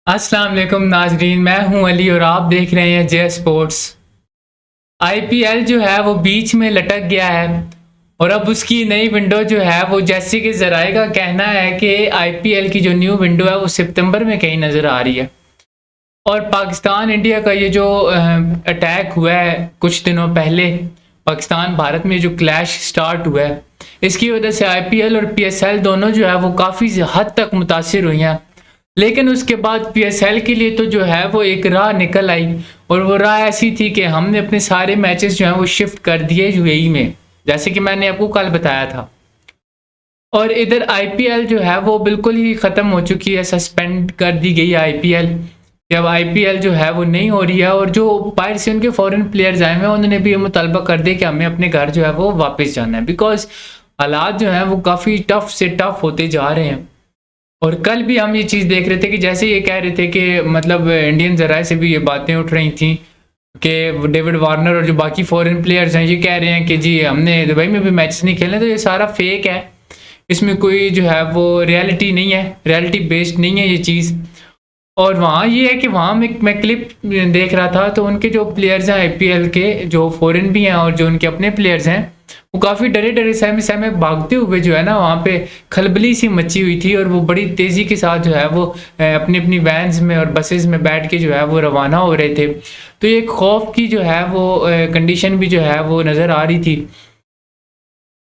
अस्सलाम वालेकुम नाजरीन, मैं हूं अली और आप देख रहे हैं जे स्पोर्ट्स। आईपीएल जो है वो बीच में लटक गया है और अब उसकी नई विंडो जो है वो जैसे कि ज़राए का कहना है कि आईपीएल की जो न्यू विंडो है वो सितंबर में कहीं नज़र आ रही है। और पाकिस्तान इंडिया का ये जो अटैक हुआ है कुछ दिनों पहले, पाकिस्तान भारत में जो क्लैश स्टार्ट हुआ है, इसकी वजह से आईपीएल और पीएसएल दोनों जो है वो काफ़ी हद तक मुतासिर हुई हैं। लेकिन उसके बाद पीएसएल के लिए तो जो है वो एक राह निकल आई और वो राह ऐसी थी कि हमने अपने सारे मैचेस जो हैं वो शिफ्ट कर दिए यूएई में, जैसे कि मैंने आपको कल बताया था। और इधर आईपीएल जो है वो बिल्कुल ही ख़त्म हो चुकी है, सस्पेंड कर दी गई है आईपीएल। जब आईपीएल जो है वो नहीं हो रही है और जो बाहर से उनके फॉरेन प्लेयर्स आए हुए हैं उन्होंने भी ये मुतालबा कर दिया कि हमें अपने घर जो है वो वापस जाना है, बिकॉज हालात जो हैं वो काफ़ी टफ से टफ होते जा रहे हैं। और कल भी हम ये चीज़ देख रहे थे कि जैसे ये कह रहे थे कि मतलब इंडियन ज़राए से भी ये बातें उठ रही थी कि डेविड वार्नर और जो बाकी फॉरेन प्लेयर्स हैं ये कह रहे हैं कि जी हमने दुबई में भी मैचेस नहीं खेलने, तो ये सारा फेक है, इसमें कोई जो है वो रियलिटी नहीं है, रियलिटी बेस्ड नहीं है ये चीज़। और वहाँ ये है कि वहाँ मैं क्लिप देख रहा था तो उनके जो प्लेयर्स हैं आईपीएल के, जो फॉरेन भी हैं और जो उनके अपने प्लेयर्स हैं, वो काफ़ी डरे डरे सहमे सहमे भागते हुए जो है ना वहाँ पे खलबली सी मची हुई थी और वो बड़ी तेज़ी के साथ जो है वो अपनी अपनी वैन्स में और बसेस में बैठ के जो है वो रवाना हो रहे थे। तो ये खौफ की जो है वो कंडीशन भी जो है वो नज़र आ रही थी।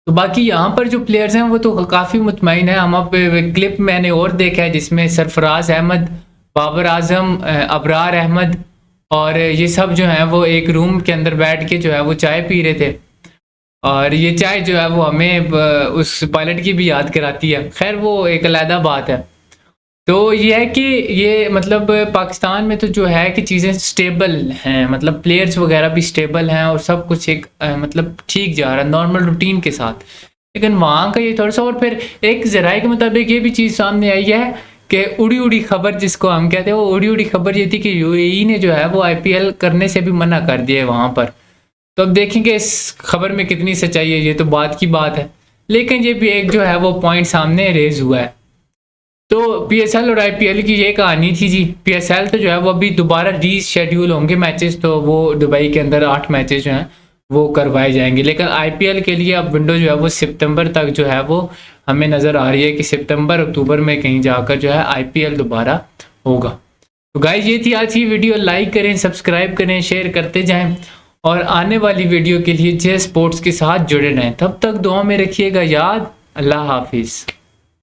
तो बाकी यहाँ पर जो प्लेयर्स हैं वो तो काफ़ी मुतमईन है। हम अब क्लिप मैंने और देखा है जिसमें सरफराज अहमद, बाबर आजम, अबरार अहमद और ये सब जो हैं वो एक रूम के अंदर बैठ के जो है वो चाय पी रहे थे। और ये चाय जो है वो हमें उस पायलट की भी याद कराती है। खैर वो एक अलहदा बात है। तो ये है कि ये मतलब पाकिस्तान में तो जो है कि चीज़ें स्टेबल हैं, मतलब प्लेयर्स वगैरह भी स्टेबल हैं और सब कुछ एक मतलब ठीक जा रहा है नॉर्मल रूटीन के साथ। लेकिन वहाँ का ये थोड़ा-सा, और फिर एक ज़राए के मुताबिक ये भी चीज़ सामने आई है कि उड़ी-उड़ी खबर जिसको हम कहते हैं, वो उड़ी-उड़ी खबर ये थी कि यूएई ने जो है वो आईपीएल करने से भी मना कर दिया है वहाँ पर। तो अब देखेंगे इस खबर में कितनी सच्चाई है, ये तो बात की बात है। लेकिन ये भी एक जो है वो पॉइंट सामने रेज़ हुआ है। तो पीएसएल और आईपीएल की ये कहानी थी जी। पीएसएल तो जो है वो अभी दोबारा रीशेड्यूल होंगे मैचेस, तो वो दुबई के अंदर 8 मैचेस जो हैं वो करवाए जाएंगे। लेकिन आईपीएल के लिए अब विंडो जो है वो सितंबर तक जो है वो हमें नज़र आ रही है कि सितंबर अक्टूबर में कहीं जाकर जो है आईपीएल दोबारा होगा। तो गाइस ये थी आज की वीडियो। लाइक करें, सब्सक्राइब करें, शेयर करते जाएं और आने वाली वीडियो के लिए जे स्पोर्ट्स के साथ जुड़े रहें। तब तक दुआ में रखिएगा याद। अल्लाह हाफिज़।